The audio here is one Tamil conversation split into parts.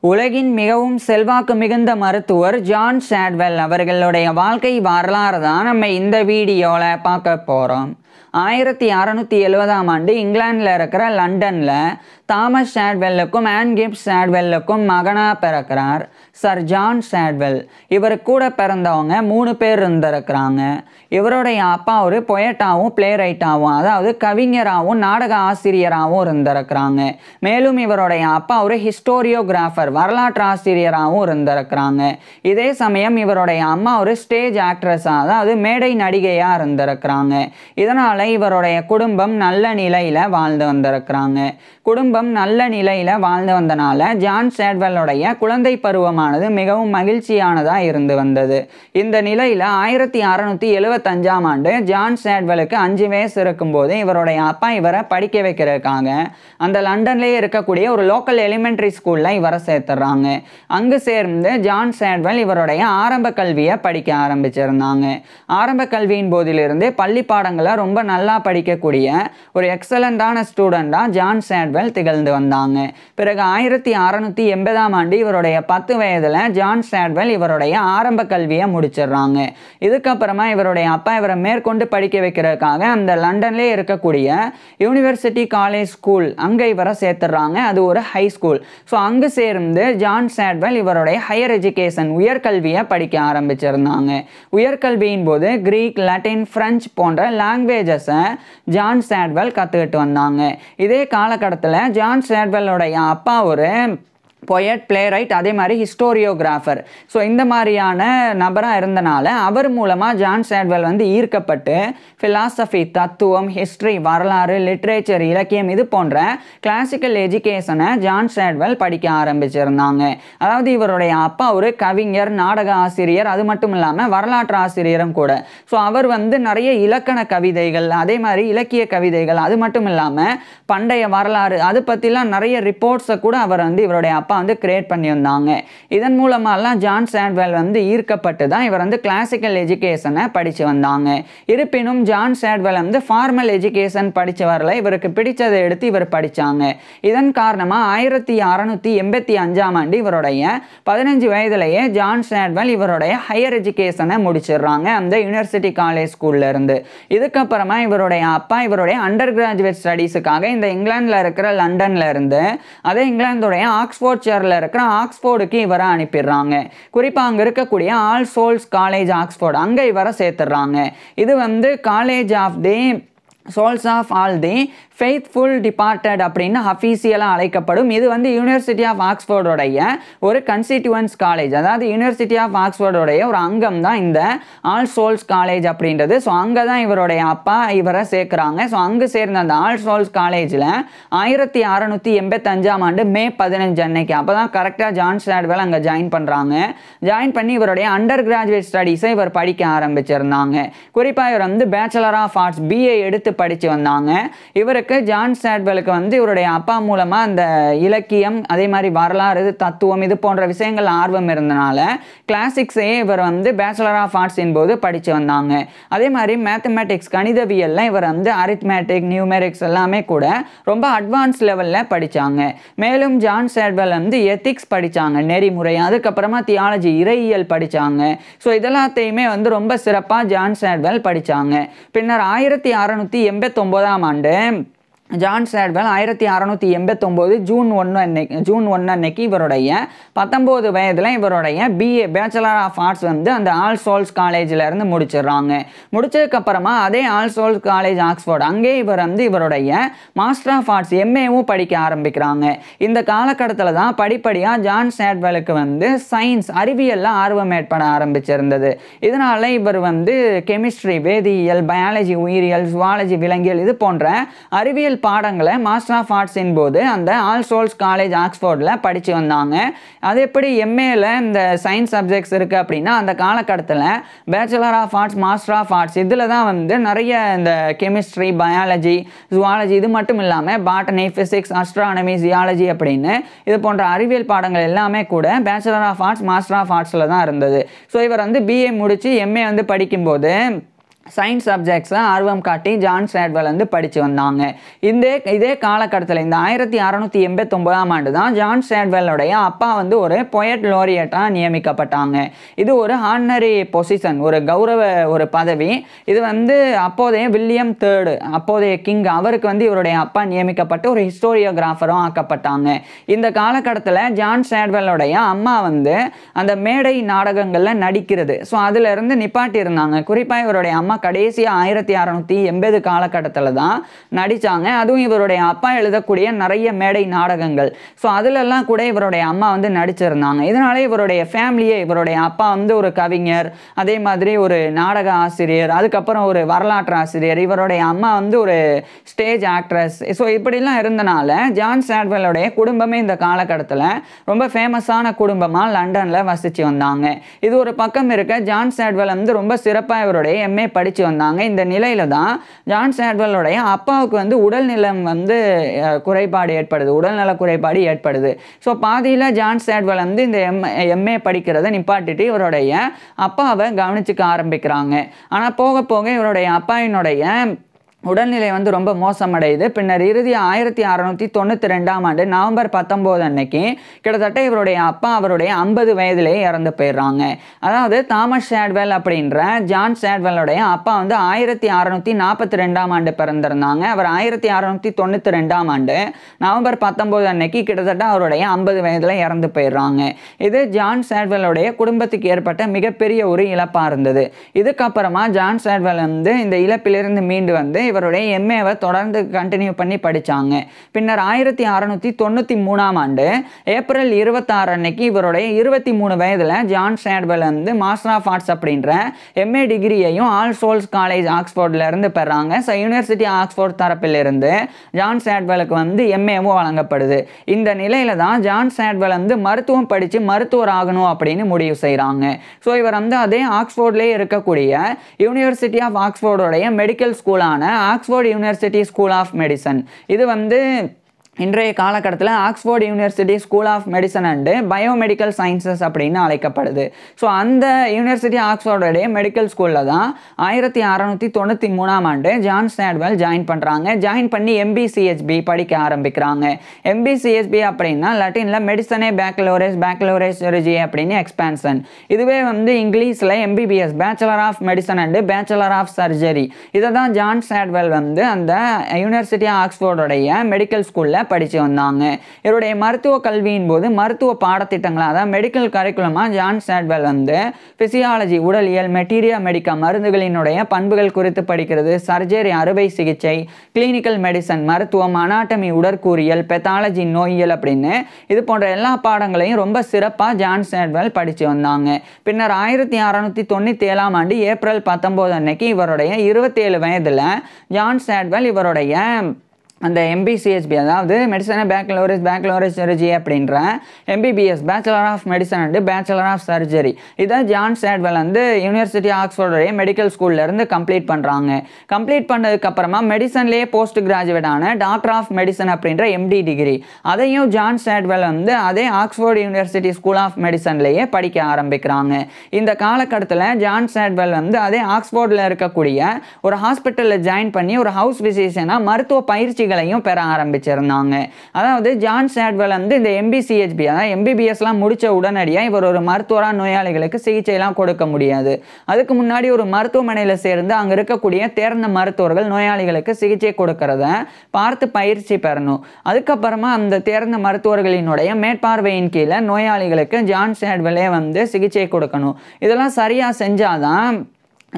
உலகின் மிகவும் செல்வாக்கு மிகுந்த மருத்துவர் ஜான் ஷாட்வெல் அவர்களுடைய வாழ்க்கை வரலாறு தான் நம்ம இந்த வீடியோவில் பார்க்க போகிறோம். 1670ஆம் ஆண்டு இங்கிலாந்தில் இருக்கிற லண்டனில் தாமஸ் ஷாட்வெல்லுக்கும் ஆன் கிப்ஸ் ஷாட்வெல்லுக்கும் மகனாக பிறக்கிறார் சர் ஜான் ஷாட்வெல். இவர் கூட பிறந்தவங்க 3 பேர் இருந்திருக்கிறாங்க. இவருடைய அப்பா ஒரு பொயட்டாகவும் பிளே ரைட்டாகவும், அதாவது கவிஞராகவும் நாடக ஆசிரியராகவும் இருந்திருக்கிறாங்க. மேலும் இவருடைய அப்பா ஒரு ஹிஸ்டோரியோகிராஃபர், வரலாற்று ஆசிரியராகவும் இருந்திருக்கிறாங்க. இதே சமயம் இவருடைய அம்மா ஒரு ஸ்டேஜ் ஆக்ட்ரஸாக, அதாவது மேடை நடிகையாக இருந்திருக்கிறாங்க. இதனால் இவருடைய குடும்பம் நல்ல நிலையில் வாழ்ந்து வந்திருக்கிறாங்க. குடும்பம் நல்ல நிலையில் வாழ்ந்து வந்தனால ஜான் ஷாட்வெல்லுடைய குழந்தை பருவமானது மிகவும் மகிழ்ச்சியானதாக இருந்து வந்தது. இந்த நிலையில் 1675ஆம் ஆண்டு ஜான் ஷாட்வெல்லுக்கு 5 வயசு இருக்கும்போது இவருடைய அப்பா இவரை படிக்க வைக்கிறதுக்காக அந்த லண்டன்லேயே இருக்கக்கூடிய ஒரு லோக்கல் எலிமெண்ட்ரி ஸ்கூலில் இவரை சேர்த்துறாங்க. அங்கு சேர்ந்து ஜான் ஷாட்வெல் இவருடைய ஆரம்ப கல்வியை படிக்க ஆரம்பிச்சிருந்தாங்க. ஆரம்ப கல்வியின் போதிலிருந்தே பள்ளி பாடங்களை ரொம்ப நல்லா படிக்கக்கூடிய ஒரு எக்ஸலண்டான ஸ்டூடெண்டாக ஜான் ஷாட்வெல் திகழ்ந்து வந்தாங்க. பிறகு 1680ஆம் ஆண்டு இவருடைய 10 வயதில் ஜான் ஷாட்வெல் இவருடைய ஆரம்ப கல்வியை முடிச்சிடுறாங்க. இதுக்கப்புறமா இவருடைய அப்பா இவரை மேற்கொண்டு படிக்க வைக்கிறதுக்காக அந்த லண்டன்லேயே இருக்கக்கூடிய யூனிவர்சிட்டி காலேஜ் ஸ்கூல் அங்கே இவரை சேர்த்துடுறாங்க. அது ஒரு ஹை ஸ்கூல். ஸோ அங்கு சேர்ந்து ஜான் ஷாட்வெல் இவருடைய ஹையர் எஜுகேஷன் உயர்கல்வியை படிக்க ஆரம்பிச்சிருந்தாங்க. உயர்கல்வியின் போது கிரீக், லட்டின், பிரெஞ்சு போன்ற லாங்குவேஜஸை ஜான் ஷாட்வெல் கற்றுக்கிட்டு வந்தாங்க. இதே காலகட்டத்தில் ஜான் ஷாட்வெல்லுடைய அப்பா ஒரு பொயட், பிளே ரைட், அதே மாதிரி ஹிஸ்டோரியோகிராஃபர். ஸோ இந்த மாதிரியான நபராக இருந்தனால அவர் மூலமாக ஜான் ஷாட்வெல் ஈர்க்கப்பட்டு ஃபிலாசபி, தத்துவம், ஹிஸ்ட்ரி, வரலாறு, லிட்ரேச்சர், இலக்கியம் இது போன்ற கிளாசிக்கல் எஜுகேஷனை ஜான் ஷாட்வெல் படிக்க ஆரம்பிச்சிருந்தாங்க. அதாவது இவருடைய அப்பா ஒரு கவிஞர், நாடக ஆசிரியர், அது மட்டும் இல்லாமல் வரலாற்று ஆசிரியரும் கூட. ஸோ அவர் நிறைய இலக்கண கவிதைகள், அதே மாதிரி இலக்கிய கவிதைகள், அது மட்டும் இல்லாமல் பண்டைய வரலாறு அது பற்றிலாம் நிறைய ரிப்போர்ட்ஸை கூட அவர் இவருடைய அப்பா கிரியேட் பண்ணியிருந்தாங்க. இதன் மூலமாலாம் ஜான் ஷாட்வெல் ஈர்க்கப்பட்டு தான் இவர் கிளாசிக்கல் எஜுகேஷனை படித்து வந்தாங்க. இருப்பினும் ஜான் ஷாட்வெல் ஃபார்மல் எஜுகேஷன் படித்து வரல. இவருக்கு பிடிச்சதை எடுத்து இவர் படித்தாங்க. இதன் காரணமாக 1685ஆம் ஆண்டு இவருடைய 15 வயதிலேயே ஜான் ஷாட்வெல் இவருடைய ஹையர் எஜுகேஷனை முடிச்சிடுறாங்க அந்த யூனிவர்சிட்டி காலேஜ் ஸ்கூல்ல இருந்து. இதுக்கப்புறமா இவருடைய அப்பா இவருடைய அண்டர் கிராஜுவேட் ஸ்டடீஸுக்காக இந்த இங்கிலாந்தில் இருக்கிற லண்டன்ல இருந்து அதே இங்கிலாந்துடைய ஆக்ஸ்போர்ட் இருக்கிற ஆக்ஸ்போர்டுக்கு இவரை அனுப்பிடுறாங்க. குறிப்பாக அங்கே இருக்கக்கூடிய ஆல் சோல்ஸ் காலேஜ் ஆக்ஸ்போர்ட் அங்கே இவரை சேர்த்துடுறாங்க. இது college of the souls of all the faithful departed அப்படின்னு அஃபீஷியலாக அழைக்கப்படும். இது யூனிவர்சிட்டி ஆஃப் ஆக்ஸ்போர்டோடைய ஒரு கன்ஸ்டிடியூவன்ஸ் காலேஜ், அதாவது யூனிவர்சிட்டி ஆஃப் ஆக்ஸ்போர்டோடைய ஒரு அங்கம் தான் இந்த ஆல் சோல்ஸ் காலேஜ் அப்படின்றது. ஸோ அங்கே தான் இவருடைய அப்பா இவரை சேர்க்குறாங்க. ஸோ அங்கு சேர்ந்த அந்த ஆல் சோல்ஸ் காலேஜில் 1685ஆம் ஆண்டு மே 15 அன்னைக்கு அப்போ தான் கரெக்டாக ஜான் ஷாட்வெல் அங்கே ஜாயின் பண்ணுறாங்க. ஜாயின் பண்ணி இவருடைய அண்டர் கிராஜுவேட் ஸ்டடீஸை இவர் படிக்க ஆரம்பிச்சிருந்தாங்க. குறிப்பாக இவர் பேச்சுலர் ஆஃப் ஆர்ட்ஸ் BA எடுத்து படித்து வந்தாங்க. இவருக்கு ஜான் ஷாட்வெலுக்கு இவருடைய அப்பா மூலமாக அந்த இலக்கியம், அதே மாதிரி வரலாறு, தத்துவம் இது போன்ற விஷயங்கள் ஆர்வம் இருந்தனால கிளாசிக்ஸையே இவர் பேச்சுலர் ஆஃப் ஆர்ட்ஸின் போது படித்து வந்தாங்க. அதே மாதிரி மேத்தமேட்டிக்ஸ், கணிதவியல்ல இவர் அரித்மேட்டிக், நியூமெரிக்ஸ் எல்லாமே கூட ரொம்ப அட்வான்ஸ் லெவலில் படித்தாங்க. மேலும் ஜான் ஷாட்வெல் எத்திக்ஸ் படித்தாங்க, நெறிமுறை, அதுக்கப்புறமா தியாலஜி, இறையியல் படித்தாங்க. ஸோ இதெல்லாத்தையுமே ரொம்ப சிறப்பாக ஜான் ஷாட்வெல் படித்தாங்க. பின்னர் 1689ஆம் ஆண்டு ஜான் ஷாட்வெல் 1689 ஜூன் 1 அன்னைக்கு இவருடைய 19 வயதில் இவருடைய BA பேச்சுலர் ஆஃப் ஆர்ட்ஸ் அந்த ஆல் சோல்ஸ் காலேஜில் இருந்து முடிச்சிடுறாங்க. முடிச்சதுக்கப்புறமா அதே ஆல் சோல்ஸ் காலேஜ் ஆக்ஸ்போர்ட் அங்கே இவர் இவருடைய மாஸ்டர் ஆஃப் ஆர்ட்ஸ் MAவும் படிக்க ஆரம்பிக்கிறாங்க. இந்த காலகட்டத்தில் தான் படிப்படியாக ஜான் ஷாட்வெலுக்கு சயின்ஸ், அறிவியலில் ஆர்வம் ஏற்பட ஆரம்பிச்சிருந்தது. இதனால் இவர் கெமிஸ்ட்ரி, வேதியியல், பயாலஜி, உயிரியல், ஜுவாலஜி, விலங்கியல் இது போன்ற அறிவியல் பாடங்களை மாஸ்டர் ஆஃப் ஆர்ட்ஸின் போது அந்த ஆல் சோல்ஸ் காலேஜ் ஆக்ஸ்போர்டில் படித்து வந்தாங்க. அது எப்படி MAல இந்த சயின்ஸ் சப்ஜெக்ட்ஸ் இருக்குது அப்படின்னா அந்த காலகட்டத்தில் bachelor of arts, master of arts இதில் தான் நிறைய இந்த கெமிஸ்ட்ரி, பயாலஜி, ஜுவாலஜி இது மட்டும் இல்லாமல் பாட்டனி, ஃபிசிக்ஸ், அஸ்ட்ரானமி, ஜியாலஜி அப்படின்னு இது போன்ற அறிவியல் பாடங்கள் எல்லாமே கூட bachelor of arts, master of ஆர்ட்ஸில் தான் இருந்தது. ஸோ இவர் BA முடித்து MA படிக்கும்போது சயின்ஸ் சப்ஜெக்ட்ஸை ஆர்வம் காட்டி ஜான் சேட்வெல் வந்து படித்து வந்தாங்க. இதே காலகட்டத்தில் இந்த 1689ஆம் ஆண்டு தான் ஜான் சேட்வெல்லுடைய அப்பா வந்து ஒரு பொயட் லோரியட்டாக நியமிக்கப்பட்டாங்க. இது ஒரு ஹானரி பொசிஷன், ஒரு கௌரவ ஒரு பதவி. இது வந்து அப்போதைய வில்லியம் III அப்போதைய கிங் அவருக்கு வந்து இவருடைய அப்பா நியமிக்கப்பட்டு ஒரு ஹிஸ்டோரியோகிராஃபரும் ஆக்கப்பட்டாங்க. இந்த காலகட்டத்தில் ஜான் சேட்வெல்லுடைய அம்மா வந்து அந்த மேடை நாடகங்களில் நடிக்கிறது. ஸோ அதிலிருந்து நிப்பாட்டி இருந்தாங்க. குறிப்பாக இவருடைய அம்மா கடைசியாக 1680 காலகட்டத்தில் தான் நடித்தாங்க. அதுவும் இவருடைய அப்பா எழுதக்கூடிய நிறைய மேடை நாடகங்கள், ஸோ அதிலெல்லாம் கூட இவருடைய அம்மா வந்து நடிச்சிருந்தாங்க. இதனாலே இவருடைய ஃபேமிலியே, இவருடைய அப்பா வந்து ஒரு கவிஞர், அதே மாதிரி ஒரு நாடக ஆசிரியர், அதுக்கப்புறம் ஒரு வரலாற்று ஆசிரியர், இவருடைய அம்மா வந்து ஒரு ஸ்டேஜ் ஆக்ட்ரஸ். ஸோ இப்படிலாம் இருந்தனால ஜான் சேட்வெல்லுடைய குடும்பமே இந்த காலகட்டத்தில் ரொம்ப ஃபேமஸான குடும்பமாக லண்டனில் வசித்து வந்தாங்க. இது ஒரு பக்கம் இருக்க, ஜான் சேட்வெல் வந்து ரொம்ப சிறப்பாக இவருடைய எம்ஏ படித்து வந்தாங்க. இந்த நிலையில தான் ஜான் சேட்வெல்லுடைய அப்பாவுக்கு வந்து உடல்நலம் வந்து குறைபாடு ஏற்படுது, உடல்நல குறைபாடு ஏற்படுது. ஸோ பாதியில் ஜான் சேட்வெல் வந்து இந்த எம்ஏ படிக்கிறத நிப்பாட்டிட்டு இவருடைய அப்பாவை கவனிச்சுக்க ஆரம்பிக்கிறாங்க. ஆனால் போக போக இவருடைய அப்பாவினுடைய உடல்நிலை வந்து ரொம்ப மோசமடையுது. பின்னர் இறுதி 1692ஆம் ஆண்டு நவம்பர் 19 அன்னைக்கு கிட்டத்தட்ட இவருடைய அப்பா அவருடைய 50 வயதிலேயே இறந்து போயிடுறாங்க. அதாவது தாமஸ் சேட்வெல் அப்படின்ற ஜான் சேட்வெல்லுடைய அப்பா வந்து 1642ஆம் ஆண்டு பிறந்திருந்தாங்க. அவர் 1692ஆம் ஆண்டு நவம்பர் 19 அன்னைக்கு கிட்டத்தட்ட அவருடைய 50 வயதில் இறந்து போயிடுறாங்க. இது ஜான் சேட்வெல்லுடைய குடும்பத்துக்கு ஏற்பட்ட மிகப்பெரிய ஒரு இழப்பாக இருந்தது. இதுக்கப்புறமா ஜான் சேட்வெல் வந்து இந்த இழப்பிலிருந்து மீண்டு வந்து இவருடைய எம்ஏவை தொடர்ந்து கண்டினியூ பண்ணி படித்தாங்க. பின்னர் 1693ஆம் ஆண்டு ஏப்ரல் 26 அன்னைக்கு இவருடைய 23 வயதில் ஜான் சேட்வெல் வந்து மாஸ்டர் ஆஃப் ஆர்ட்ஸ் அப்படின்ற எம்ஏ டிகிரியையும் ஆல் சோல்ஸ் காலேஜ் ஆக்ஸ்போர்ட்லேருந்து பெறாங்க. ஸோ யூனிவர்சிட்டி ஆக்ஸ்போர்ட் தரப்பிலிருந்து ஜான் சேட்வெலுக்கு வந்து எம்ஏவும் வழங்கப்படுது. இந்த நிலையில தான் ஜான் சேட்வெல் வந்து மருத்துவம் படித்து மருத்துவர் ஆகணும் அப்படின்னு முடிவு செய்கிறாங்க. ஸோ இவர் வந்து அதே ஆக்ஸ்போர்ட்லேயே இருக்கக்கூடிய யூனிவர்சிட்டி ஆஃப் ஆக்ஸ்போர்டோடைய மெடிக்கல் ஸ்கூலான Oxford university school of medicine, இது வந்து இன்றைய காலகட்டத்தில் Oxford university school of medicine and biomedical sciences அப்படின்னு அழைக்கப்படுது. ஸோ அந்த யூனிவர்சிட்டி ஆக்ஸ்போர்டோடைய மெடிக்கல் ஸ்கூலில் தான் 1693ஆம் ஆண்டு ஜான் சேட்வெல் ஜாயின் பண்ணுறாங்க. ஜாயின் பண்ணி MBCHB படிக்க ஆரம்பிக்கிறாங்க. MBCHB அப்படின்னா லட்டினில் மெடிசனே பேக்லோரேஸ் சர்ஜரி அப்படின்னு எக்ஸ்பான்ஷன். இதுவே வந்து இங்கிலீஷில் MBBS bachelor of medicine and bachelor of surgery. இதை தான் ஜான் சேட்வெல் வந்து அந்த யூனிவர்சிட்டி ஆக்ஸ்போர்டோடைய மெடிக்கல் ஸ்கூலில் படித்து வந்தாங்க. இவருடைய மருத்துவ கல்வியின் போது மருத்துவ பாடத்திட்டங்களாக அதாவது மெடிக்கல் கரிக்குலமாக ஜான் சேட்வெல் வந்து பிசியாலஜி உடலியல், மெட்டீரியா மெடிக்கா மருந்துகளினுடைய பண்புகள் குறித்து படிக்கிறது, சர்ஜரி அறுவை சிகிச்சை, கிளினிக்கல் மெடிசன் மருத்துவம், அனாட்டமி உடற்கூறியல், பெத்தாலஜி நோயியல் அப்படின்னு இது போன்ற எல்லா பாடங்களையும் ரொம்ப சிறப்பாக ஜான் சேட்வெல் படித்து வந்தாங்க. பின்னர் 1697ஆம் ஆண்டு ஏப்ரல் 19 அன்னைக்கு இவருடைய 27 வயதில் ஜான் சேட்வெல் இவருடைய அந்த MBCHB அதாவது மெடிசனை பேக்லோரேஸ் சர்ஜரி அப்படின்ற MBBS bachelor of medicine and bachelor of surgery இதை ஜான் சேட்வெல் வந்து யூனிவர்சிட்டி ஆக்ஸ்போர்டோடைய மெடிக்கல் ஸ்கூல்லேருந்து கம்ப்ளீட் பண்ணுறாங்க. கம்ப்ளீட் பண்ணதுக்கப்புறமா மெடிசன்லேயே போஸ்ட் கிராஜுவேட்டான டாக்டர் ஆஃப் மெடிசன் அப்படின்ற MD டிகிரி அதையும் ஜான் சேட்வெல் வந்து அதே ஆக்ஸ்போர்ட் யூனிவர்சிட்டி ஸ்கூல் ஆஃப் மெடிசன்லேயே படிக்க ஆரம்பிக்கிறாங்க. இந்த காலகட்டத்தில் ஜான் சேட்வெல் வந்து அதே ஆக்ஸ்போர்டில் இருக்கக்கூடிய ஒரு ஹாஸ்பிட்டலில் ஜாயின் பண்ணி ஒரு ஹவுஸ் விசிஷனாக மருத்துவ பயிற்சி பெற ஆரம்பிச்சிருந்தாங்க. அதாவது ஜான் சேட்வெல் வந்து இந்த MBCHB அதாவது MBBSலாம் முடிச்ச உடனடியாக இவர் ஒரு மருத்துவராக நோயாளிகளுக்கு சிகிச்சைலாம் கொடுக்க முடியாது. அதுக்கு முன்னாடி ஒரு மருத்துவமனையில் சேர்ந்து அங்கே இருக்கக்கூடிய தேர்ந்த மருத்துவர்கள் நோயாளிகளுக்கு சிகிச்சை கொடுக்கறத பார்த்து பயிற்சி பெறணும். அதுக்கப்புறமா அந்த தேர்ந்த மருத்துவர்களினுடைய மேற்பார்வையின் கீழே நோயாளிகளுக்கு ஜான் சேட்வெல்லே வந்து சிகிச்சை கொடுக்கணும். இதெல்லாம் சரியாக செஞ்சாதான்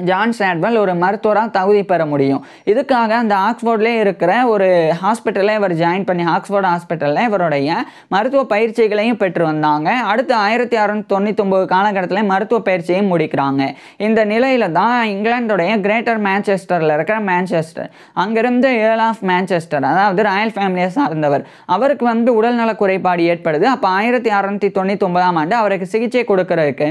ஜான் சேட்வெல் ஒரு மருத்துவராக தகுதி பெற முடியும். இதுக்காக அந்த ஆக்ஸ்போர்ட்லேயே இருக்கிற ஒரு ஹாஸ்பிட்டலில் இவர் ஜாயின் பண்ணி ஆக்ஸ்போர்ட் ஹாஸ்பிட்டலில் இவருடைய மருத்துவ பயிற்சிகளையும் பெற்று வந்தாங்க. அடுத்து 1699 காலகட்டத்தில் மருத்துவ பயிற்சியையும் முடிக்கிறாங்க. இந்த நிலையில தான் இங்கிலாந்துடைய கிரேட்டர் மேன்செஸ்டரில் இருக்கிற மேன்செஸ்டர் அங்கிருந்து ஏர்ல் ஆஃப் மேன்செஸ்டர் அதாவது ராயல் ஃபேமிலியை சார்ந்தவர் அவருக்கு வந்து உடல்நல குறைபாடு ஏற்படுது. அப்போ 1699ஆம் ஆண்டு அவருக்கு சிகிச்சை கொடுக்கறதுக்கு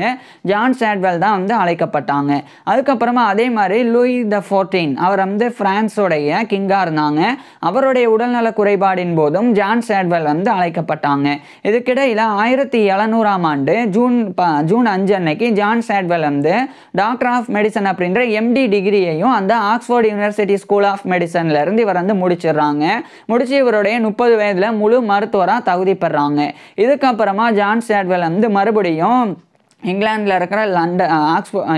ஜான் சேட்வெல் தான் வந்து அழைக்கப்பட்டாங்க. அதுக்கு அதுக்கப்புறமா அதே மாதிரி லூயி த 14 அவர் வந்து பிரான்ஸோடைய கிங்காக இருந்தாங்க. அவருடைய உடல்நல குறைபாடின் போதும் ஜான் சேட்வெல் வந்து அழைக்கப்பட்டாங்க. இதுக்கிடையில் 1700ஆம் ஆண்டு ஜூன் 5 அன்னைக்கு ஜான் சேட்வெல் வந்து டாக்டர் ஆஃப் மெடிசன் அப்படின்ற எம்டி டிகிரியையும் அந்த ஆக்ஸ்போர்ட் யூனிவர்சிட்டி ஸ்கூல் ஆஃப் மெடிசன்ல இருந்து இவர் வந்து முடிச்சிடுறாங்க. முடிச்சு இவருடைய 30 வயதுல முழு மருத்துவராக தகுதி பெறாங்க. இதுக்கப்புறமா ஜான் சேட்வெல் வந்து மறுபடியும் இங்கிலாண்டில் இருக்கிற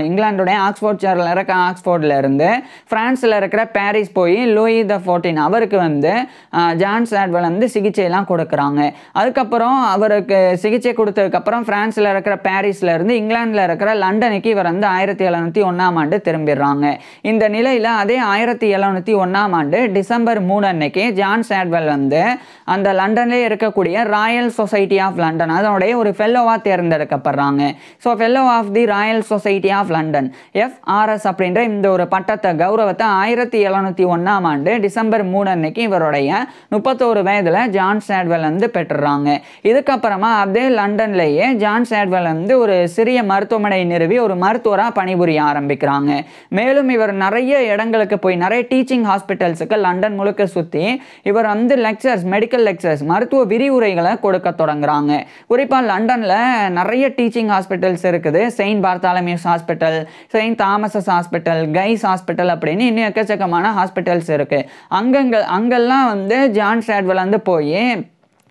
இங்கிலாந்துடைய ஆக்ஸ்போர்ட்ஷியரில் இருக்க ஆக்ஸ்போர்டில் இருந்து ஃப்ரான்ஸில் இருக்கிற பாரிஸ் போய் லூயி த 14 அவருக்கு வந்து ஜான் சேட்வெல் வந்து சிகிச்சையெல்லாம் கொடுக்குறாங்க. அதுக்கப்புறம் அவருக்கு சிகிச்சை கொடுத்ததுக்கப்புறம் ஃப்ரான்ஸில் இருக்கிற பாரிஸில் இருந்து இங்கிலாந்தில் இருக்கிற லண்டனுக்கு இவர் வந்து 1701ஆம் ஆண்டு திரும்பிடுறாங்க. இந்த நிலையில் அதே 1701ஆம் ஆண்டு டிசம்பர் 3 அன்னைக்கு ஜான் சேட்வெல் வந்து அந்த லண்டன்லேயே இருக்கக்கூடிய ராயல் சொசைட்டி ஆஃப் லண்டன் அதனுடைய ஒரு ஃபெல்லோவாக தேர்ந்தெடுக்கப்படுறாங்க. So fellow of the Royal Society of London FRS அப்படின்ற இந்த ஒரு பட்டத்தை கௌரவத்தை 1701ஆம் ஆண்டு டிசம்பர் 3 அன்னைக்கு இவருடைய 31 வயதில் ஜான் சேட்வெல் வந்து பெற்றுறாங்க. இதுக்கப்புறமா அப்படியே லண்டன்லேயே ஜான் சேட்வெல் வந்து ஒரு சிறிய மருத்துவமனை நிறுவி ஒரு மருத்துவராக பணிபுரிய ஆரம்பிக்கிறாங்க. மேலும் இவர் நிறைய இடங்களுக்கு போய் நிறைய டீச்சிங் ஹாஸ்பிட்டல்ஸுக்கு லண்டன் முழுக்க சுற்றி இவர் வந்து மெடிக்கல் லெக்சர்ஸ் மருத்துவ விரிவுரைகளை கொடுக்க தொடங்குறாங்க. குறிப்பாக லண்டனில் நிறைய டீச்சிங் ஹாஸ்பிட்டல்ஸ் இருக்குது. Saint Bartholomew's hospital, Saint Thomas's hospital, Guy's hospital அப்படின்னு இன்னும் எக்கச்சக்கமான ஹாஸ்பிட்டல்ஸ் இருக்கு. அங்கெல்லாம் வந்து ஜான் சேட்வெல் வந்து போய்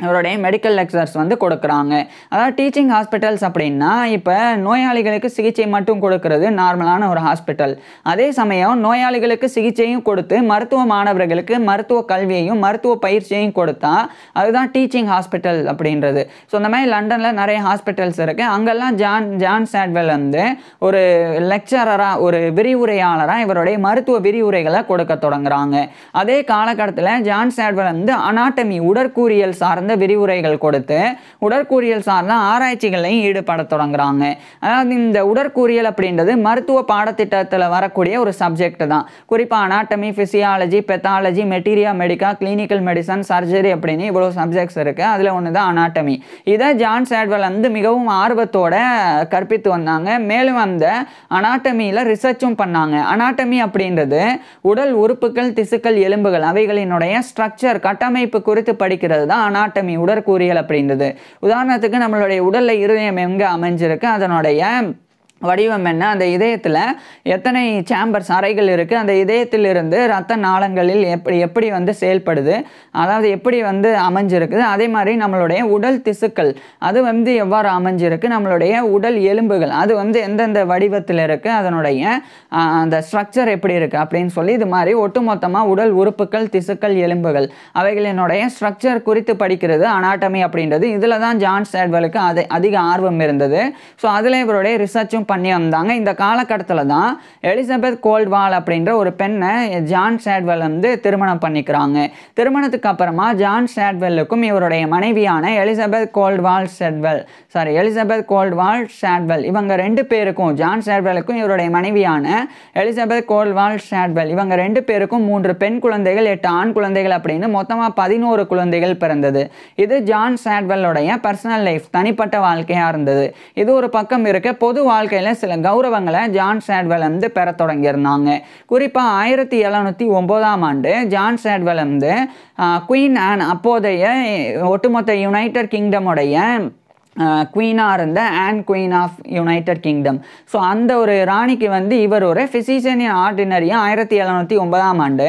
அவருடைய மெடிக்கல் லெக்சர்ஸ் வந்து கொடுக்குறாங்க. அதாவது டீச்சிங் ஹாஸ்பிட்டல்ஸ் அப்படின்னா இப்போ நோயாளிகளுக்கு சிகிச்சை மட்டும் கொடுக்கறது நார்மலான ஒரு ஹாஸ்பிட்டல். அதே சமயம் நோயாளிகளுக்கு சிகிச்சையும் கொடுத்து மருத்துவ மாணவர்களுக்கு மருத்துவ கல்வியையும் மருத்துவ பயிற்சியையும் கொடுத்தா அதுதான் டீச்சிங் ஹாஸ்பிட்டல் அப்படின்றது. ஸோ இந்த மாதிரி லண்டனில் நிறைய ஹாஸ்பிட்டல்ஸ் இருக்குது. அங்கெல்லாம் ஜான் சேட்வெல் வந்து ஒரு லெக்சரராக ஒரு விரிவுரையாளராக இவருடைய மருத்துவ விரிவுரைகளை கொடுக்க தொடங்குறாங்க. அதே காலகட்டத்தில் ஜான் சேட்வெல் வந்து அனாட்டமி உடற்கூறியல் சார்ந்த விரிவுரைகள் கொடுத்து உடற்கூறியல் சார்ந்த ஆராய்ச்சிகளையும் ஈடுபட தொடங்குறாங்க. அதாவது இந்த உடற்கூறியல் அப்படின்றது மருத்துவ பாடத்திட்டத்தில் வரக்கூடிய ஒரு சப்ஜெக்ட் தான். குறிப்பாக anatomy, physiology, pathology, materia மெடிக்கா, clinical medicine, surgery அப்படின்னு இவ்வளோ சப்ஜெக்ட்ஸ் இருக்குது. அதில் ஒன்று தான் அனாட்டமி. இதை ஜான் சேட்வெல் வந்து மிகவும் ஆர்வத்தோட கற்பித்து வந்தாங்க. மேலும் அந்த அனாட்டமியில் ரிசர்ச்சும் பண்ணாங்க. அனாட்டமி அப்படின்றது உடல் உறுப்புகள், திசுக்கள், எலும்புகள் அவைகளினுடைய ஸ்ட்ரக்சர் கட்டமைப்பு குறித்து படிக்கிறது தான் அனாட்டமி உடற்கூறியல் அப்படின்றது. உதாரணத்துக்கு நம்மளுடைய உடல்ல இருதயம் எங்க அமைஞ்சிருக்கு, அதனுடைய வடிவம் என்ன, அந்த இதயத்தில் எத்தனை சேம்பர்ஸ் அறைகள் இருக்குது, அந்த இதயத்திலிருந்து இரத்த நாளங்களில் எப்படி வந்து செயல்படுது, அதாவது எப்படி வந்து அமைஞ்சிருக்குது, அதே மாதிரி நம்மளுடைய உடல் திசுக்கள் அது வந்து எவ்வாறு அமைஞ்சிருக்கு, நம்மளுடைய உடல் எலும்புகள் அது வந்து எந்தெந்த வடிவத்தில் இருக்குது, அதனுடைய அந்த ஸ்ட்ரக்சர் எப்படி இருக்குது அப்படின்னு சொல்லி இது மாதிரி ஒட்டுமொத்தமாக உடல் உறுப்புகள், திசுக்கள், எலும்புகள் அவைகளினுடைய ஸ்ட்ரக்சர் குறித்து படிக்கிறது அனாட்டமி அப்படின்றது. இதில் தான் ஜான் சேட்வெலுக்கு அதிக ஆர்வம் இருந்தது. ஸோ அதில் இவருடைய ரிசர்ச்சும் பண்ணி வந்தாங்க. இந்த காலகட்டத்தில் தான் எலிசபெத் கோல்ட்வால் அப்படின்ற ஒரு பெண்ணை ஜான் சேட்வெல் வந்து திருமணம் பண்ணிக்கிறாங்க. திருமணத்துக்கு அப்புறமா ஜான் சேட்வெல்லுக்கும் இவருடைய மனைவியான எலிசபெத் கோல்ட்வால் சேட்வெல் இவங்க ரெண்டு பேருக்கும், ஜான் சேட்வெலுக்கும் இவருடைய மனைவியான எலிசபெத் கோல்ட்வால் சேட்வெல் இவங்க ரெண்டு பேருக்கும் 3 பெண் குழந்தைகள், 8 ஆண் குழந்தைகள் அப்படின்னு மொத்தமாக 11 குழந்தைகள் பிறந்தது. இது ஜான் சேட்வெல்லுடைய பர்சனல் லைஃப், தனிப்பட்ட வாழ்க்கையாக இருந்தது. இது ஒரு பக்கம் இருக்க, பொது வாழ்க்கையில் சில கௌரவங்களை ஜான் சேட்வெல் வந்து பெற தொடங்கியிருந்தாங்க. குறிப்பாக 1709ஆம் ஆண்டு ஜான் சேட்வெல் வந்து குயின் ஆன் அப்போதைய ஒட்டுமொத்த யுனைடெட் கிங்டமுடைய குவீனாக இருந்த Anne queen of united kingdom. So அந்த ஒரு ராணிக்கு வந்து இவர் ஒரு ஃபிசிஷியன் இன் ஆர்டினரியாக 1709ஆம் ஆண்டு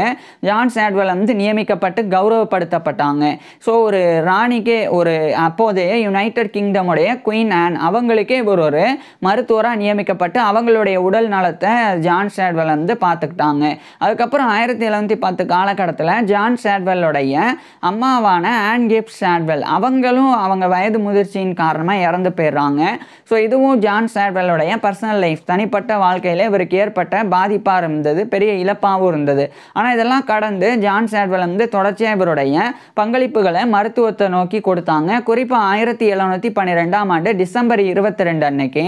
ஜான் சேட்வெல் வந்து நியமிக்கப்பட்டு கௌரவப்படுத்தப்பட்டாங்க. ஸோ ஒரு ராணிக்கே ஒரு அப்போதைய யுனைடெட் கிங்டமுடைய குயின் ஆன் அவங்களுக்கே இவர் ஒரு மருத்துவராக நியமிக்கப்பட்டு அவங்களுடைய உடல் நலத்தை ஜான் சேட்வெல் வந்து பார்த்துக்கிட்டாங்க. அதுக்கப்புறம் 1710 காலகட்டத்தில் ஜான் சேட்வெல்லுடைய அம்மாவான ஆன் கிப்ஸ் சேட்வெல் அவங்களும் அவங்க வயது முதிர்ச்சியின் காரணமாக இறந்து போயிடுறாங்க. ஸோ இதுவும் ஜான் சேட்வெல்லுடைய பர்சனல் லைஃப், தனிப்பட்ட வாழ்க்கையில் இவருக்கு ஏற்பட்ட பாதிப்பாக இருந்தது, பெரிய இழப்பாகவும் இருந்தது. ஆனால் இதெல்லாம் கடந்து ஜான் சேட்வெல் வந்து தொடர்ச்சியாக இவருடைய பங்களிப்புகளை மருத்துவத்தை நோக்கி கொடுத்தாங்க. குறிப்பாக 1712ஆம் ஆண்டு டிசம்பர் 22 அன்னைக்கு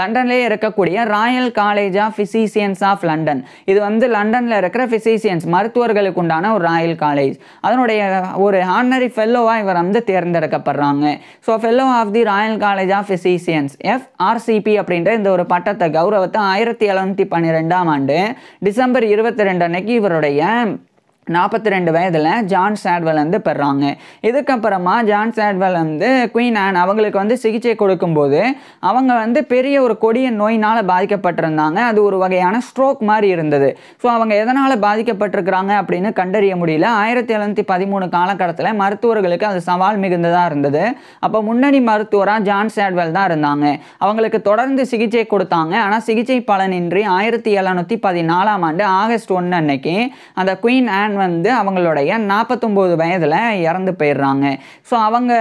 லண்டன்லேயே இருக்கக்கூடிய royal college of physicians of London, இது வந்து லண்டனில் இருக்கிற ஃபிசிஷியன்ஸ் மருத்துவர்களுக்கு உண்டான ஒரு ராயல் காலேஜ், அதனுடைய ஒரு ஹானரி ஃபெல்லோவாக இவர் வந்து தேர்ந்தெடுக்கப்படுறாங்க. So fellow of the Royal college of Physicians FRCP அப்படின்ற இந்த ஒரு பட்டத்தை கௌரவத்தை 1712ஆம் ஆண்டு டிசம்பர் 22 அன்னைக்கு இவருடைய 42 வயதில் ஜான் சாட்வெல் வந்து பெறாங்க. இதுக்கப்புறமா ஜான் சாட்வெல் வந்து குயின் ஆன் அவங்களுக்கு வந்து சிகிச்சை கொடுக்கும்போது அவங்க வந்து பெரிய ஒரு கொடிய நோயினால் பாதிக்கப்பட்டிருந்தாங்க. அது ஒரு வகையான ஸ்ட்ரோக் மாதிரி இருந்தது. ஸோ அவங்க எதனால் பாதிக்கப்பட்டிருக்கிறாங்க அப்படின்னு கண்டறிய முடியல. 1713 காலகட்டத்தில் மருத்துவர்களுக்கு அது சவால் மிகுந்ததாக இருந்தது. அப்போ முன்னணி மருத்துவராக ஜான் சாட்வெல் தான் இருந்தாங்க. அவங்களுக்கு தொடர்ந்து சிகிச்சை கொடுத்தாங்க. ஆனால் சிகிச்சை பலனின்றி 1714ஆம் ஆண்டு ஆகஸ்ட் 1 அன்னைக்கு அந்த குயின் ஆன் வந்து அவங்களுடைய 49 வயதில் இறந்து போயிடுறாங்க. ஸோ அவங்க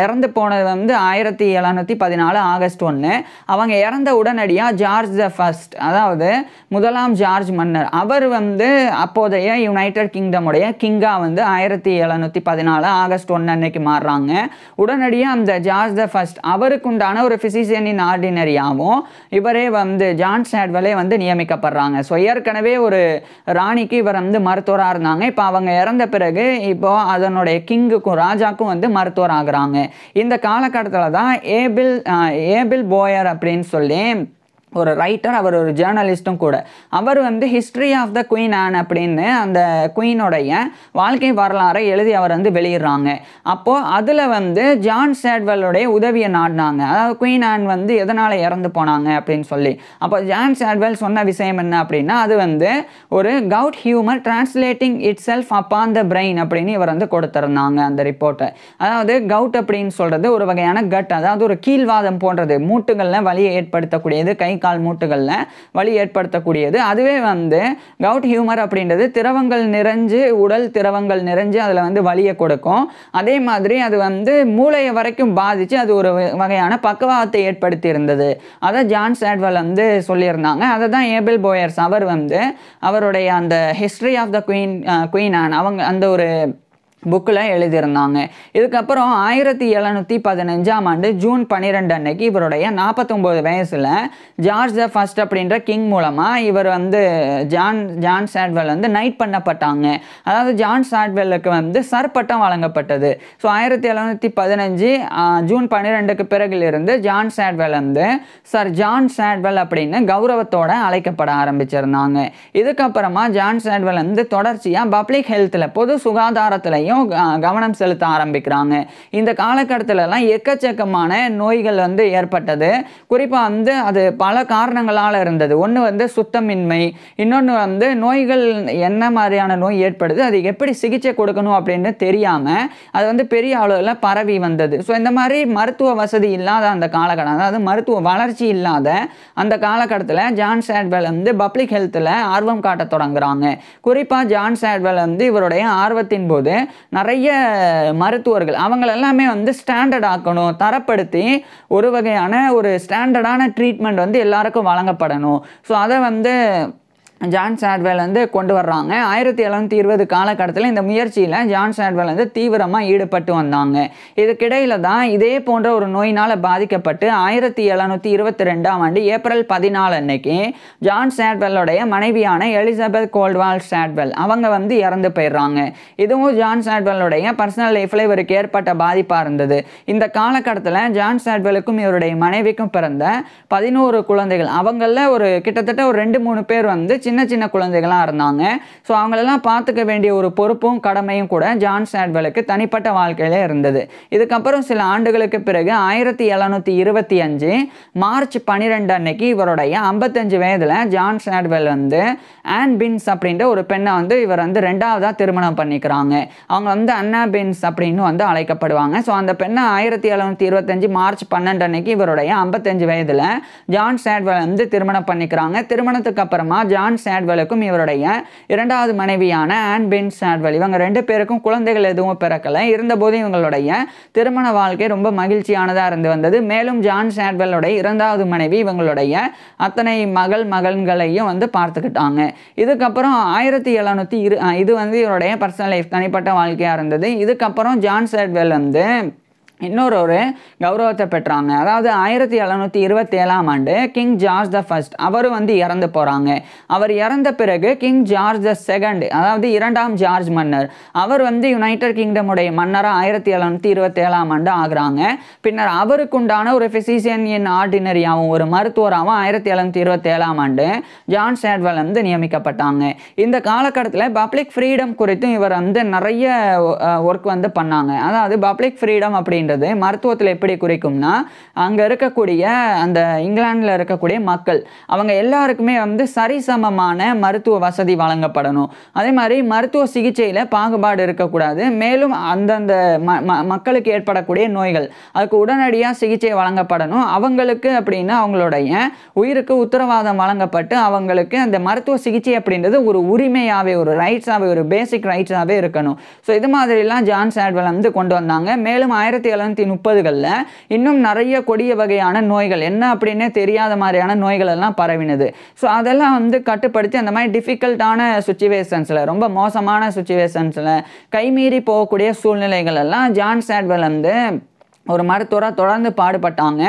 இறந்து போனது வந்து 1714 ஆகஸ்ட் 1. அவங்க இறந்த உடனடியாக ஜார்ஜ் த ஃபர்ஸ்ட், அதாவது முதலாம் ஜார்ஜ் மன்னர், அவர் வந்து அப்போதைய யுனைடெட் கிங்டமுடைய கிங்காக வந்து 1714 ஆகஸ்ட் 1 அன்னைக்கு மாறுறாங்க. உடனடியாக அந்த ஜார்ஜ் த ஃபர்ஸ்ட் அவருக்கு உண்டான ஒரு ஃபிசிஷியனின் ஆர்டினரியாகவும் இவரே வந்து ஜான் சாட்வெலே வந்து நியமிக்கப்படுறாங்க. ஸோ ஏற்கனவே ஒரு ராணிக்கு இவர் வந்து மருத்துவராக இருந்தாங்க. இப்போ அவங்க இறந்த பிறகு இப்போ அதனுடைய கிங்குக்கும் ராஜாக்கும் வந்து மருத்துவர் ஆகுறாங்க. இந்த காலகட்டத்தில் தான் ஏபிள் போயர் அப்படின்னு சொல்லி ஒரு ரைட்டர், அவர் ஒரு ஜேர்னலிஸ்ட்டும் கூட. அவர் வந்து history of the queen Anne அப்படின்னு அந்த குயினுடைய வாழ்க்கை வரலாறை எழுதி அவர் வந்து வெளியிடுறாங்க. அப்போது அதில் வந்து ஜான் சாட்வெல்லுடைய உதவியை நாடினாங்க. அதாவது குயின் ஆன் வந்து எதனால் இறந்து போனாங்க அப்படின்னு சொல்லி. அப்போ ஜான் சாட்வெல் சொன்ன விஷயம் என்ன அப்படின்னா, அது வந்து ஒரு gout humour translating itself upon the brain அப்படின்னு இவர் வந்து கொடுத்துருந்தாங்க அந்த ரிப்போர்ட்டை. அதாவது கவுட் அப்படின்னு சொல்கிறது ஒரு வகையான கட், அதாவது ஒரு கீழ்வாதம் போன்றது, மூட்டுகளில் வலியை ஏற்படுத்தக்கூடியது, கை கால் மூட்டுகளில் வலி ஏற்படுத்தக்கூடியது. அதுவே வந்து கவுட் ஹியூமர் அப்படின்றது திரவங்கள் நிறைஞ்சு, உடல் திரவங்கள் நிறைஞ்சு அதில் வந்து வலியை கொடுக்கும். அதே மாதிரி அது வந்து மூளையை வரைக்கும் பாதித்து அது ஒரு வகையான பக்கவாதத்தை ஏற்படுத்தி இருந்தது. அதை ஜான் சாட்வெல் வந்து சொல்லியிருந்தாங்க. அதை தான் ஏபிள் போயர்ஸ் அவர் வந்து அவருடைய அந்த history of the queen Anne அவங்க அந்த ஒரு புக்கில் எழுதியிருந்தாங்க. இதுக்கப்புறம் 1715ஆம் ஆண்டு ஜூன் 12 அன்னைக்கு இவருடைய 49 வயசில் ஜார்ஜ் த ஃபர்ஸ்ட் அப்படின்ற கிங் மூலமாக இவர் வந்து ஜான் சாட்வெல் வந்து நைட் பண்ணப்பட்டாங்க. அதாவது ஜான் சாட்வெல்லுக்கு வந்து சர்பட்டம் வழங்கப்பட்டது. ஸோ 1715 ஜூன் 12க்கு பிறகிலிருந்து ஜான் சாட்வெல் வந்து சர் ஜான் சாட்வெல் அப்படின்னு கௌரவத்தோடு அழைக்கப்பட ஆரம்பிச்சிருந்தாங்க. இதுக்கப்புறமா ஜான் சாட்வெல் வந்து தொடர்ச்சியாக பப்ளிக் ஹெல்த்தில், பொது சுகாதாரத்திலையும் கவனம் செலுத்த ஆரம்பிக்கிறாங்க. இந்த காலகட்டத்திலலாம் எக்கச்சக்கமான நோய்கள் வந்து ஏற்பட்டது. குறிப்பாக வந்து அது பல காரணங்களால் இருந்தது. ஒன்று வந்து சுத்தமின்மை, இன்னொன்று வந்து நோய்கள் என்ன மாதிரியான நோய் ஏற்படுது, அது எப்படி சிகிச்சை கொடுக்கணும் அப்படின்னு தெரியாமல் அது வந்து பெரிய அளவில் பரவி வந்தது. ஸோ இந்த மாதிரி மருத்துவ வசதி இல்லாத அந்த காலகட்டம், அதாவது மருத்துவ வளர்ச்சி இல்லாத அந்த காலகட்டத்தில் ஜான் சாட்வெல் வந்து பப்ளிக் ஹெல்த்தில் ஆர்வம் காட்ட தொடங்குறாங்க. குறிப்பாக ஜான் சாட்வெல் வந்து இவருடைய ஆர்வத்தின் போது நிறைய மருத்துவர்கள் அவங்களெல்லாமே வந்து ஸ்டாண்டர்ட் ஆக்கணும், தரப்படுத்தி ஒரு வகையான ஒரு ஸ்டாண்டர்டான ட்ரீட்மெண்ட் வந்து எல்லாருக்கும் வழங்கப்படணும். ஸோ அதை வந்து ஜான் சாட்வெல் வந்து கொண்டு வர்றாங்க. 1720 காலகட்டத்தில் இந்த முயற்சியில் ஜான் சாட்வெல் வந்து தீவிரமாக ஈடுபட்டு வந்தாங்க. இதுக்கிடையில் தான் இதே போன்ற ஒரு நோயினால் பாதிக்கப்பட்டு 1722ஆம் ஆண்டு ஏப்ரல் 14 அன்னைக்கு ஜான் சாட்வெல்லுடைய மனைவியான எலிசபெத் கோல்ட்வால் சாட்வெல் அவங்க வந்து இறந்து போயிடுறாங்க. இதுவும் ஜான் சாட்வெல்லுடைய பர்சனல் லைஃப்பில் இவருக்கு ஏற்பட்ட பாதிப்பாக இருந்தது. இந்த காலகட்டத்தில் ஜான் சாட்வெலுக்கும் இவருடைய மனைவிக்கும் பிறந்த 11 குழந்தைகள், அவங்களில் ஒரு கிட்டத்தட்ட ஒரு 2-3 பேர் வந்து சின்ன சின்ன குழந்தைகளாக இருந்தாங்க. ஸோ அவங்களெல்லாம் பார்த்துக்க வேண்டிய ஒரு பொறுப்பும் கடமையும் கூட ஜான் சாட்வெலுக்கு தனிப்பட்ட வாழ்க்கையிலே இருந்தது. இதுக்கப்புறம் சில ஆண்டுகளுக்கு பிறகு 1725 மார்ச் 12 அன்னைக்கு இவருடைய 55 வயதில் ஜான் சாட்வெல் வந்து ஆன் பின்ஸ் அப்படின்ற ஒரு பெண்ணை வந்து இவர் வந்து 2ஆவதாக திருமணம் பண்ணிக்கிறாங்க. அவங்க வந்து அன்னா பின்ஸ் அப்படின்னு வந்து அழைக்கப்படுவாங்க. ஸோ அந்த பெண்ணை 1725 மார்ச் 12 அன்னைக்கு இவருடைய 55 வயதில் ஜான் சாட்வெல் வந்து திருமணம் பண்ணிக்கிறாங்க. திருமணத்துக்கு அப்புறமா ஜான் சாட்வெலுக்கும் இவருடைய 2வது மனைவியான ஆன் பின்ஸ் சாட்வெல் இவங்க 2 பேருக்கும் குழந்தைகள் எதுவும் பிறக்கலை. இருந்தபோது இவங்களுடைய திருமண வாழ்க்கை ரொம்ப மகிழ்ச்சியானதாக இருந்து வந்தது. மேலும் ஜான் சாட்வெல்லுடைய 2வது மனைவி இவங்களுடைய அத்தனை மகன்களையும் வந்து பார்த்துக்கிட்டாங்க. இதுக்கப்புறம் 1720 இது வந்து இவருடைய பர்சனல் லைஃப், தனிப்பட்ட வாழ்க்கையாக இருந்தது. இதுக்கப்புறம் ஜான் சாட்வெல் வந்து இன்னொரு கௌரவத்தை பெற்றாங்க. அதாவது 1727ஆம் ஆண்டு கிங் ஜார்ஜ் த ஃபர்ஸ்ட் அவர் வந்து இறந்து போகிறாங்க. அவர் இறந்த பிறகு கிங் ஜார்ஜ் த செகண்ட், அதாவது 2ஆம் ஜார்ஜ் மன்னர், அவர் வந்து யுனைடெட் கிங்டமுடைய மன்னராக 1727ஆம் ஆண்டு ஆகுறாங்க. பின்னர் அவருக்குண்டான ஒரு ஃபிசிஷியன் இன் ஆர்டினரியாகவும் ஒரு மருத்துவராகவும் 1727ஆம் ஆண்டு ஜான் சேட்வெல் வந்து நியமிக்கப்பட்டாங்க. இந்த காலகட்டத்தில் பப்ளிக் ஃப்ரீடம் குறித்தும் இவர் வந்து நிறைய ஒர்க் வந்து பண்ணாங்க. அதாவது பப்ளிக் ஃப்ரீடம் அப்படின்றது மருத்துவத்தில் எப்படி குறிக்கும்னா, அங்கே இருக்கக்கூடிய அந்த இங்கிலாந்தில் இருக்கக்கூடிய மக்கள் அவங்க எல்லாருக்குமே வந்து சரிசமமான மருத்துவ வசதி வழங்கப்படணும். அதே மாதிரி மருத்துவ சிகிச்சையில் பாகுபாடு இருக்கக்கூடாது. மேலும் அந்தந்த மக்களுக்கு ஏற்படக்கூடிய நோய்கள் அதுக்கு உடனடியாக சிகிச்சை வழங்கப்படணும். அவங்களுக்கு அப்படின்னா அவங்களுடைய உயிருக்கு உத்தரவாதம் வழங்கப்பட்டு அவங்களுக்கு அந்த மருத்துவ சிகிச்சை அப்படின்றது ஒரு உரிமையாகவே, ஒரு ரைட்ஸாகவே, ஒரு பேசிக் ரைட்ஸாகவே இருக்கணும். ஸோ இது மாதிரிலாம் ஜான் சேட்வெல் வந்து கொண்டு வந்தாங்க. மேலும் 1730களில் இன்னும் நிறைய கொடிய வகையான நோய்கள் என்ன அப்படின்னே தெரியாத மாதிரியான நோய்கள் எல்லாம் பரவினது. ஸோ அதெல்லாம் வந்து கட்டுப்படுத்தி அந்த மாதிரி டிஃபிகல்ட்டான சுச்சுவேஷன்ஸில், ரொம்ப மோசமான சுச்சுவேஷன்ஸில், கைமீறி போகக்கூடிய சூழ்நிலைகள் எல்லாம் ஜான் சேட்வெல் வந்து ஒரு மருத்துவராக தொடர்ந்து பாடுபட்டாங்க.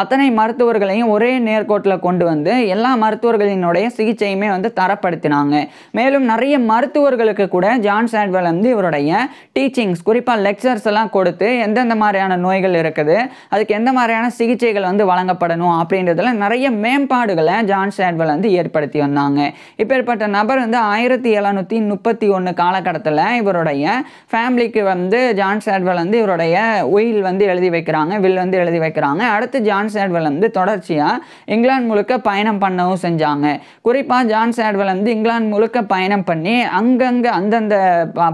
அத்தனை மருத்துவர்களையும் ஒரே நேர்கோட்டில் கொண்டு வந்து எல்லா மருத்துவர்களினுடைய சிகிச்சையுமே வந்து தரப்படுத்தினாங்க. மேலும் நிறைய மருத்துவர்களுக்கு கூட ஜான் சேட்வெல் வந்து இவருடைய டீச்சிங்ஸ், குறிப்பாக லெக்சர்ஸ் எல்லாம் கொடுத்து எந்தெந்த மாதிரியான நோய்கள் இருக்குது, அதுக்கு எந்த மாதிரியான சிகிச்சைகள் வந்து வழங்கப்படணும் அப்படின்றதுல நிறைய மேம்பாடுகளை ஜான் சேட்வெல் வந்து ஏற்படுத்தி வந்தாங்க. இப்பேற்பட்ட நபர் வந்து 1731 காலகட்டத்தில் இவருடைய ஃபேமிலிக்கு வந்து ஜான் சேட்வெல் வந்து இவருடைய உயில் வந்து வில் வந்து எழுதி வைக்கிறாங்க. அடுத்து ஜான் சேட்வெல் வந்து தொடர்ச்சியாக இங்கிலாந்து முழுக்க பயணம் பண்ணவும் செஞ்சாங்க. குறிப்பாக ஜான் சேட்வெல் வந்து இங்கிலாந்து முழுக்க பயணம் பண்ணி அங்கங்கே அந்தந்த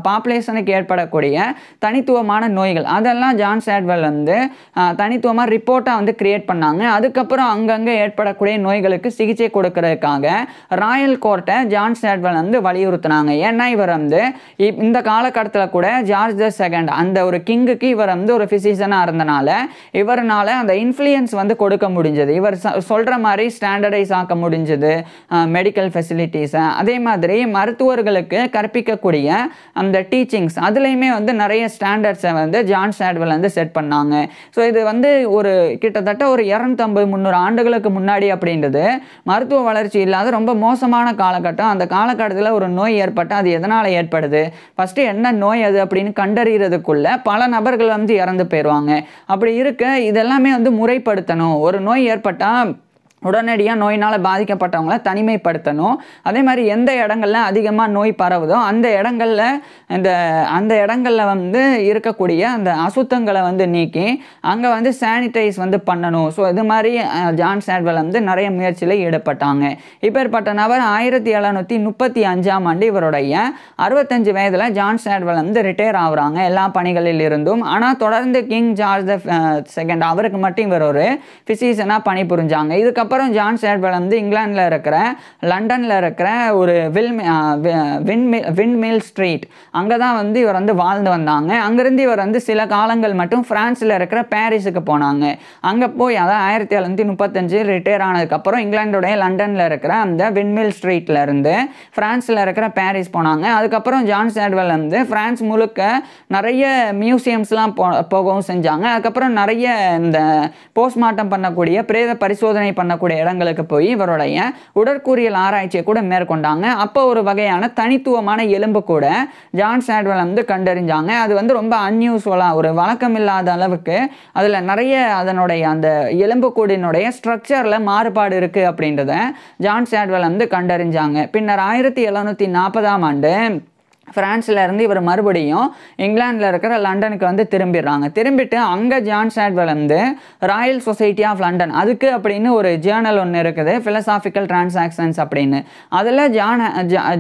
பாப்புலேஷனுக்கு ஏற்படக்கூடிய தனித்துவமான நோய்கள் அதெல்லாம் ஜான் சேட்வெல் வந்து தனித்துவமாக ரிப்போர்ட்டாக வந்து கிரியேட் பண்ணாங்க. அதுக்கப்புறம் அங்கங்கே ஏற்படக்கூடிய நோய்களுக்கு சிகிச்சை கொடுக்கறதுக்காக ராயல் கோர்ட்டை ஜான் சேட்வெல் வந்து வலியுறுத்தினாங்க. ஏன்னா இவர் வந்து இந்த காலகட்டத்தில் கூட ஜார்ஜ் த செகண்ட் அந்த ஒரு கிங்குக்கு இவர் வந்து ஒரு ஃபிசிஷியனாக இருந்தனால இவரால் அந்த இன்ஃப்ளூயன்ஸ் வந்து கொடுக்க முடிஞ்சது. இவர் சொல்கிற மாதிரி ஸ்டாண்டர்டைஸ் ஆக்க முடிஞ்சது மெடிக்கல் ஃபெசிலிட்டிஸை. அதே மாதிரி மருத்துவர்களுக்கு கற்பிக்கக்கூடிய அந்த டீச்சிங்ஸ் அதுலேயுமே வந்து நிறைய ஸ்டாண்டர்ட்ஸை வந்து ஜான் சேட்வெல் வந்து செட் பண்ணாங்க. ஸோ இது வந்து ஒரு கிட்டத்தட்ட ஒரு 250-300 ஆண்டுகளுக்கு முன்னாடி அப்படின்றது மருத்துவ வளர்ச்சி இல்லாத ரொம்ப மோசமான காலகட்டம். அந்த காலகட்டத்தில் ஒரு நோய் ஏற்பட்டால் அது எதனால் ஏற்படுது, ஃபஸ்ட்டு என்ன நோய் அது அப்படின்னு கண்டறிகிறதுக்குள்ள பல நபர்கள் வந்து இறந்து போயிடுவாங்க. அப்படி இருக்க இதெல்லாமே வந்து முறைப்படுத்தணும். ஒரு நோய் ஏற்பட்டால் உடனடியாக நோயினால் பாதிக்கப்பட்டவங்களை தனிமைப்படுத்தணும். அதே மாதிரி எந்த இடங்கள்ல அதிகமாக நோய் பரவுதோ அந்த இடங்களில் வந்து இருக்கக்கூடிய அந்த அசுத்தங்களை வந்து நீக்கி அங்கே வந்து சானிடைஸ் வந்து பண்ணணும். ஸோ இது மாதிரி ஜான் சேட்வெல் வந்து நிறைய முயற்சியில் ஈடுபட்டாங்க. இப்பேற்பட்ட நபர் 1735ஆம் ஆண்டு இவருடைய 65 வயதில் ஜான் சேட்வெல் வந்து ரிட்டையர் ஆகுறாங்க எல்லா பணிகளில் இருந்தும். ஆனால் தொடர்ந்து கிங் ஜார்ஜ் த செகண்ட் அவருக்கு மட்டும் இவர் ஒரு ஃபிசிஷியனாக பணிபுரிஞ்சாங்க. இதுக்கப்புறம் ஜான் சேட்வெல் வந்து இங்கிலாந்தில் இருக்கிற லண்டனில் இருக்கிற ஒரு விண்மில் ஸ்ட்ரீட் அங்கே தான் வந்து இவர் வந்து வாழ்ந்து வந்தாங்க. அங்கேருந்து இவர் வந்து சில காலங்கள் மட்டும் பிரான்ஸில் இருக்கிற பாரிஸுக்கு போனாங்க. அங்கே போய் அதாவது 1735 ரிட்டையர் ஆனதுக்கப்புறம் இங்கிலாந்துடைய லண்டனில் இருக்கிற அந்த விண்மில் ஸ்ட்ரீட்டில் இருந்து பிரான்ஸில் இருக்கிற பாரிஸ் போனாங்க. அதுக்கப்புறம் ஜான் சேட்வெல் வந்து பிரான்ஸ் முழுக்க நிறைய மியூசியம்ஸ்லாம் போகவும் செஞ்சாங்க. அதுக்கப்புறம் நிறைய இந்த போஸ்ட்மார்ட்டம் பண்ணக்கூடிய பிரேத பரிசோதனை பண்ணக்கூடிய இடங்களுக்கு போய் இவருடைய உடற்கூறியல் ஆராய்ச்சியை கூட மேற்கொண்டாங்க. அப்போ ஒரு வகையான தனித்துவமான எலும்பு கூட ஜான் சேட்வெல் வந்து கண்டறிஞ்சாங்க. அது வந்து ரொம்ப அன்யூஸ்வலாக ஒரு வழக்கமில்லாத அளவுக்கு அதில் நிறைய அதனுடைய அந்த எலும்புக்கூடினுடைய ஸ்ட்ரக்சரில் மாறுபாடு இருக்குது அப்படின்றத ஜான் சேட்வெல் வந்து கண்டறிஞ்சாங்க. பின்னர் 1740ஆம் ஆண்டு பிரான்ஸில் இருந்து இவர் மறுபடியும் இங்கிலாந்தில் இருக்கிற லண்டனுக்கு வந்து திரும்பிட்டு அங்கே ஜான் சேட்வெல் வந்து ராயல் சொசைட்டி ஆஃப் லண்டன் அதுக்கு அப்படின்னு ஒரு ஜேர்னல் ஒன்று இருக்குது, ஃபிலசாபிக்கல் டிரான்சாக்ஷன்ஸ் அப்படின்னு. அதில்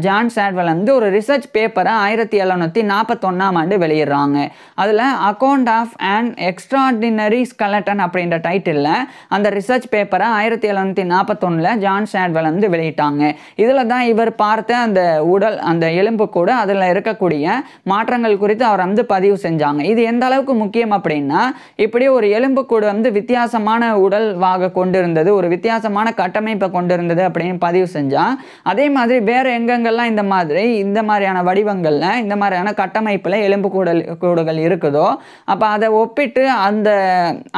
ஜான் சேட்வெல் வந்து ஒரு ரிசர்ச் பேப்பரை 1741ஆம் ஆண்டு வெளியிடுறாங்க. அதில் account of an extraordinary skeleton அப்படின்ற டைட்டிலில் அந்த ரிசர்ச் பேப்பரை 1741 ஜான் சேட்வெல் வந்து வெளியிட்டாங்க. இதில் தான் இவர் பார்த்த அந்த உடல் அந்த எலும்பு கூட அதில் கூடுகளில் இருக்கக்கூடிய மாற்றங்கள் குறித்து அவர் வந்து பதிவு செஞ்சாங்க. இது எந்த அளவுக்கு முக்கியம் அப்படின்னா, இப்படி ஒரு எலும்புக்கூடு வந்து வித்தியாசமான உடல் வாக கொண்டிருந்தது, ஒரு வித்தியாசமான கட்டமைப்பை கொண்டிருந்தது அப்படின்னு பதிவு செஞ்சா, அதே மாதிரி வேற எங்கெங்கெல்லாம் இந்த மாதிரியான வடிவங்கள்ல இந்த மாதிரியான கட்டமைப்பில் கூடுகள் இருக்குதோ, அப்போ அதை ஒப்பிட்டு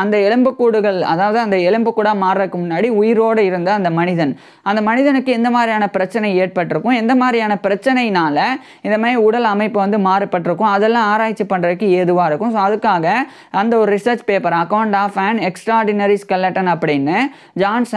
அந்த எலும்புக்கூடுகள், அதாவது அந்த எலும்புக்கூடா மாறுறதுக்கு முன்னாடி உயிரோடு இருந்த அந்த மனிதனுக்கு எந்த மாதிரியான பிரச்சனை ஏற்பட்டிருக்கும், எந்த மாதிரியான பிரச்சனையினால இந்த மாதிரி உடல் அமைப்பு வந்து மாறுபட்டிருக்கும், அதெல்லாம் ஆராய்ச்சி பண்ணுறதுக்கு ஏதுவாக இருக்கும். ஸோ அதுக்காக அந்த ஒரு research paper account of an extraordinary skeleton அப்படின்னு ஜான்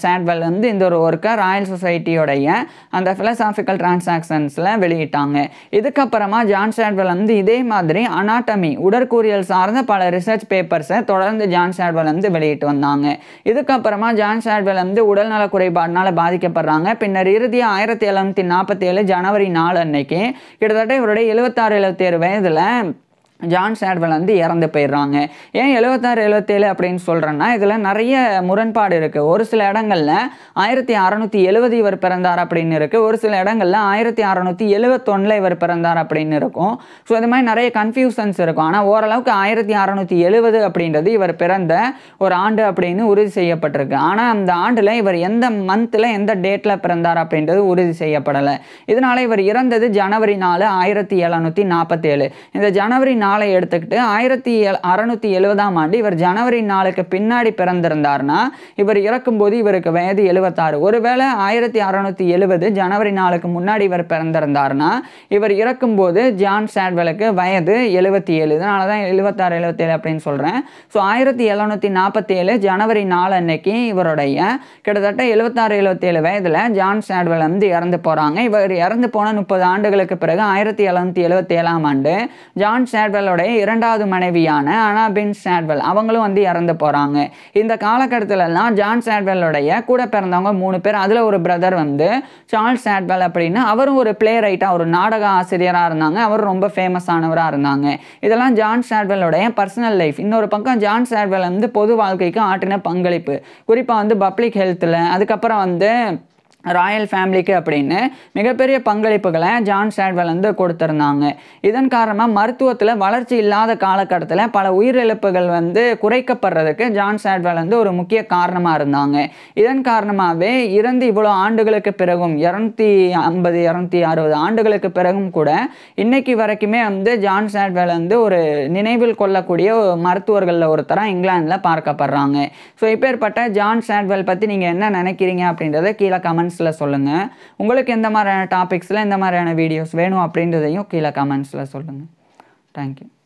சாட்வெல் வந்து இந்த ஒரு ஒர்க்கை ராயல் சொசைட்டியோடைய அந்த ஃபிலசாபிக்கல் டிரான்சாக்ஷன்ஸில் வெளியிட்டாங்க. இதுக்கப்புறமா ஜான் சாட்வெல் வந்து இதே மாதிரி அனாட்டமி உடற்கூறியல் சார்ந்த பல ரிசர்ச் பேப்பர்ஸை தொடர்ந்து ஜான் சாட்வெல் வந்து வெளியிட்டு வந்தாங்க. இதுக்கப்புறமா ஜான் சாட்வெல் வந்து உடல்நல குறைபாடுனால பாதிக்கப்படுறாங்க. பின்னர் இறுதியாக 1747 ஜனவரி 4 அன்னைக்கு கிட்டத்தட்ட இவருடைய 76-77 வயதில் ஜான் சாட்வெல் வந்து இறந்து போயிடுறாங்க. ஏன் 76-77 அப்படின்னு சொல்கிறேன்னா, இதில் நிறைய முரண்பாடு இருக்குது. ஒரு சில இடங்களில் 1670 இவர் பிறந்தார் அப்படின்னு இருக்குது, ஒரு சில இடங்களில் 1671 இவர் பிறந்தார் அப்படின்னு இருக்கும். ஸோ இது மாதிரி நிறைய கன்ஃபியூஷன்ஸ் இருக்கும். ஆனால் ஓரளவுக்கு 1670 அப்படின்றது இவர் பிறந்த ஒரு ஆண்டு அப்படின்னு உறுதி செய்யப்பட்டிருக்கு. ஆனால் அந்த ஆண்டில் இவர் எந்த மந்தில் எந்த டேட்டில் பிறந்தார் அப்படின்றது உறுதி செய்யப்படலை. இதனால் இவர் இறந்தது ஜனவரி 4 1747. இந்த ஜனவரி 4 எடுத்துக்கிட்டு 1670ஆம் ஆண்டு இவர் ஜனவரி 4க்கு பின்னாடி பிறந்திருந்தார்னா இவர் இறக்கும்போது இவருக்கு வயது 76. ஒருவேளை 1670 ஜனவரி 4க்கு முன்னாடி இவர் பிறந்திருந்தார்னா இவர் இறக்கும்போது ஜான் சாட்வெலுக்கு வயது 77. இதனால தான் 76-77 அப்படின்னு சொல்கிறேன். ஸோ 1747 ஜனவரி 4 அன்னைக்கு இவருடைய கிட்டத்தட்ட 76-77 வயதில் ஜான் சாட்வெல் வந்து இறந்து போகிறாங்க. இவர் இறந்து போன 30 ஆண்டுகளுக்கு பிறகு 1777ஆம் ஆண்டு ஜான் சாட்வெல் இரண்டாவது மனைவியான அனா பின் சாட்வெல் அவங்களும் வந்து இறந்து போறாங்க. இந்த காலகட்டத்திலலாம் ஜான் சாட்வெல்லுடைய கூட பிறந்தவங்க 3 பேர். அதுல ஒரு பிரதர் வந்து சார்ல்ஸ் சாட்வெல் அப்படின்னு, அவரும் ஒரு பிளே ரைட்டா, ஒரு நாடக ஆசிரியராக இருந்தாங்க. அவர் ரொம்ப ஃபேமஸ் ஆனவராக இருந்தாங்க. இதெல்லாம் ஜான் சாட்வெல்லுடைய பர்சனல் லைஃப். இன்னொரு பக்கம் ஜான் சாட்வெல் வந்து பொது வாழ்க்கைக்கு ஆற்றின பங்களிப்பு, குறிப்பாக வந்து பப்ளிக் ஹெல்த்தில், அதுக்கப்புறம் வந்து ராயல் ஃபேமிலிக்கு அப்படின்னு மிகப்பெரிய பங்களிப்புகளை ஜான் சாட்வெல் வந்து கொடுத்துருந்தாங்க. இதன் காரணமாக மருத்துவத்தில் வளர்ச்சி இல்லாத காலகட்டத்தில் பல உயிரிழப்புகள் வந்து குறைக்கப்படுறதுக்கு ஜான் சாட்வெல் வந்து ஒரு முக்கிய காரணமாக இருந்தாங்க. இதன் காரணமாகவே இறந்து இவ்வளோ ஆண்டுகளுக்கு பிறகும் 250-260 ஆண்டுகளுக்கு பிறகும் கூட இன்னைக்கு வரைக்குமே வந்து ஜான் சாட்வெல் வந்து ஒரு நினைவில் கொள்ளக்கூடிய மருத்துவர்களில் ஒருத்தராக இங்கிலாந்தில் பார்க்கப்படுறாங்க. ஸோ இப்பேற்பட்ட ஜான் சாட்வெல் பற்றி நீங்கள் என்ன நினைக்கிறீங்க அப்படின்றத கீழே கமெண்ட்ஸில் சொல்லுங்கள். உங்களுக்கு எந்த மாதிரியான டாபிக்ஸில் எந்த மாதிரியான வீடியோஸ் வேணும் அப்படின்றதையும் கீழே கமெண்ட்ஸில் சொல்லுங்கள். தேங்க்யூ.